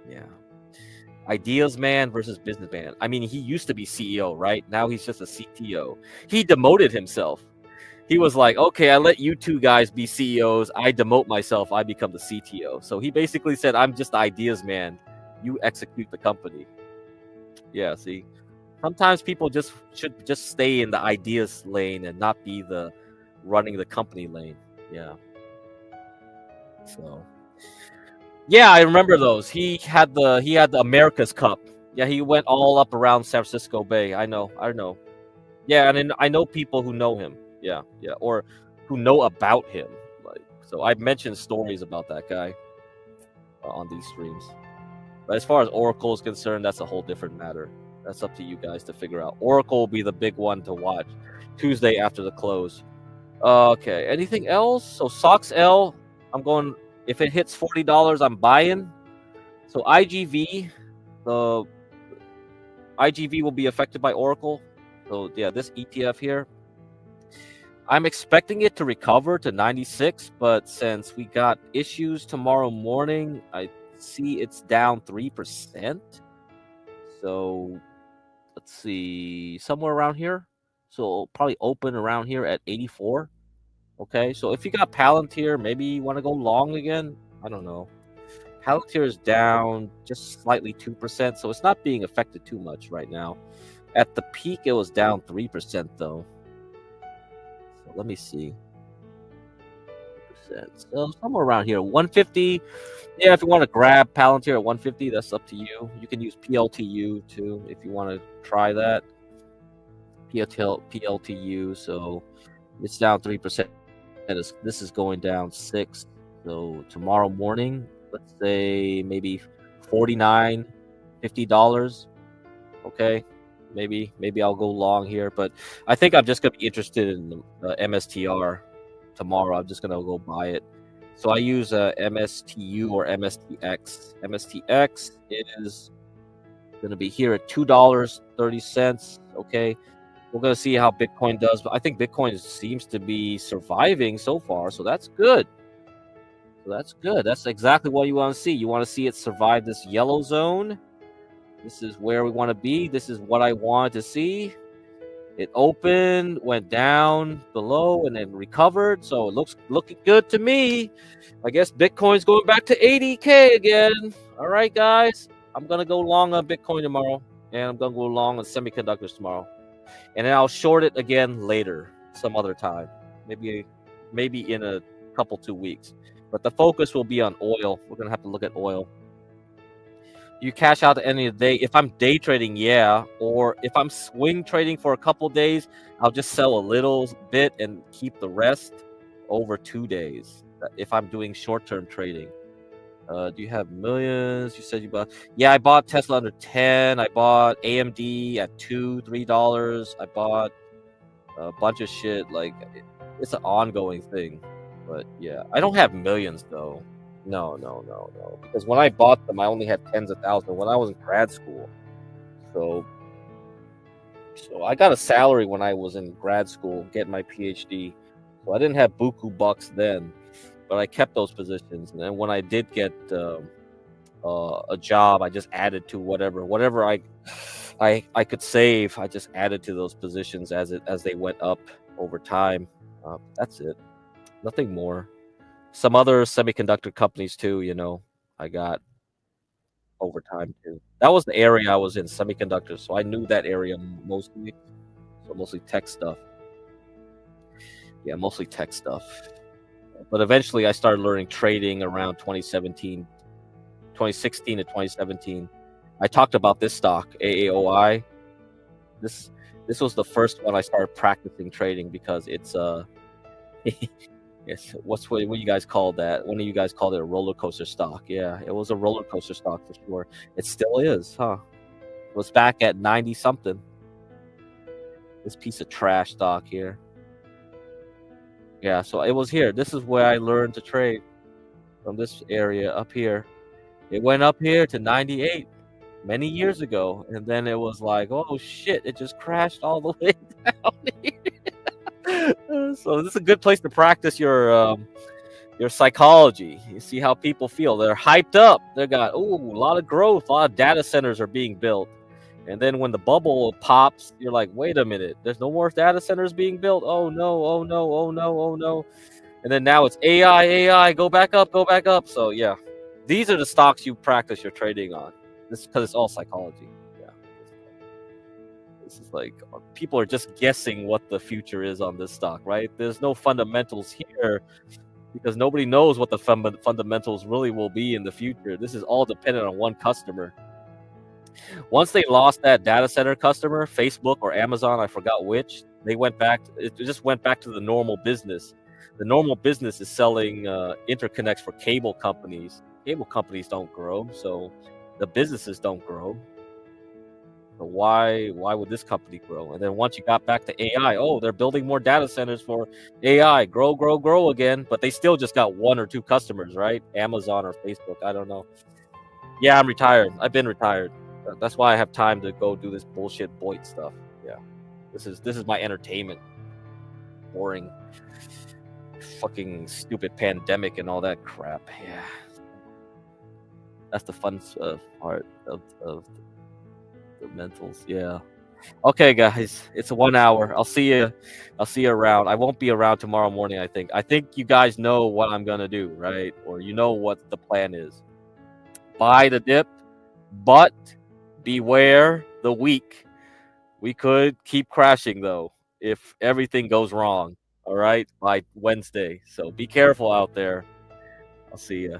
Speaker 1: Yeah. Ideas man versus businessman. I mean, he used to be CEO, right? Now he's just a CTO. He demoted himself. He was like, okay, I let you two guys be CEOs. I demote myself. I become the CTO. So he basically said, I'm just the ideas man. You execute the company. Yeah, see? Sometimes people should just stay in the ideas lane and not be the running the company lane. Yeah. So yeah, I remember those. He had the America's Cup. Yeah, he went all up around San Francisco Bay. I know. Yeah, and then I know people who know him. Yeah, or who know about him. Like, so I've mentioned stories about that guy on these streams. But as far as Oracle is concerned, that's a whole different matter. That's up to you guys to figure out. Oracle will be the big one to watch Tuesday after the close. Okay, anything else? So Sox L, I'm going. If it hits $40, I'm buying. So IGV, the IGV will be affected by Oracle. So yeah, this ETF here, I'm expecting it to recover to 96, but since we got issues tomorrow morning, I see it's down 3%. So let's see, somewhere around here. So it'll probably open around here at 84. Okay, so if you got Palantir, maybe you want to go long again. I don't know. Palantir is down just slightly 2%, so it's not being affected too much right now. At the peak, it was down 3% though. So let me see. So somewhere around here, 150. Yeah, if you want to grab Palantir at 150, that's up to you. You can use PLTU too if you want to try that. PLTU, so it's down 3%. This is going down 6. So tomorrow morning, let's say maybe $49, $50. Okay, maybe I'll go long here, but I think I'm just gonna be interested in the MSTR tomorrow. I'm just gonna go buy it. So I use MSTU or MSTX. MSTX is gonna be here at $2.30. Okay, We're gonna see how Bitcoin does, but I think Bitcoin seems to be surviving so far, so that's good. So that's good. That's exactly what you want to see. You want to see it survive this yellow zone. This is where we want to be. This is what I wanted to see. It opened, went down below, and then recovered. So it looking good to me. I guess Bitcoin's going back to 80K again. All right, guys. I'm gonna go long on Bitcoin tomorrow, and I'm gonna go long on semiconductors tomorrow, and then I'll short it again later, some other time, maybe in a couple 2 weeks. But the focus will be on oil. We're gonna have to look at oil. You cash out at the end of the day. If I'm day trading, yeah. Or if I'm swing trading for a couple days, I'll just sell a little bit and keep the rest over 2 days. If I'm doing short-term trading. Do you have millions? You said you bought. Yeah, I bought Tesla under 10. I bought AMD at $2, $3. I bought a bunch of shit. Like, it's an ongoing thing. But yeah, I don't have millions though. No. Because when I bought them, I only had tens of thousands when I was in grad school. So I got a salary when I was in grad school getting my PhD. So I didn't have buku bucks then, but I kept those positions. And then when I did get a job, I just added to whatever I could save. I just added to those positions as they went up over time. That's it. Nothing more. Some other semiconductor companies too, I got over time too. That was the area I was in, semiconductors, so I knew that area mostly. So mostly tech stuff. Yeah, mostly tech stuff. But eventually I started learning trading around 2016 to 2017. I talked about this stock, AAOI. This was the first one I started practicing trading because it's yes, what you guys call that? One of you guys called it a roller coaster stock. Yeah, it was a roller coaster stock for sure. It still is, huh? It was back at 90 something. This piece of trash stock here. Yeah, so it was here. This is where I learned to trade, from this area up here. It went up here to 98 many years ago, and then it was like, oh shit, it just crashed all the way down here. So this is a good place to practice your psychology. You see how people feel. They're hyped up. They got a lot of growth. A lot of data centers are being built. And then when the bubble pops, you're like, wait a minute, there's no more data centers being built. Oh no. And then now it's AI, go back up. So yeah, these are the stocks you practice your trading on. This is because it's all psychology. Yeah. This is like, people are just guessing what the future is on this stock, right? There's no fundamentals here because nobody knows what the fundamentals really will be in the future. This is all dependent on one customer. Once they lost that data center customer, Facebook or Amazon, I forgot which, it just went back to the normal business. The normal business is selling interconnects for cable companies. Cable companies don't grow, so the businesses don't grow. So why would this company grow? And then once you got back to AI, they're building more data centers for AI, grow again, but they still just got one or two customers, right? Amazon or Facebook, I don't know. Yeah, I'm retired. I've been retired. That's why I have time to go do this bullshit Boyd stuff. Yeah, this is my entertainment. Boring, fucking stupid pandemic and all that crap. Yeah, that's the fun part of the mentals. Yeah. Okay, guys, it's 1 hour. I'll see you around. I won't be around tomorrow morning. I think you guys know what I'm gonna do, right? Or you know what the plan is. Buy the dip, but beware the weak. We could keep crashing though if everything goes wrong. All right, by Wednesday. So be careful out there. I'll see you.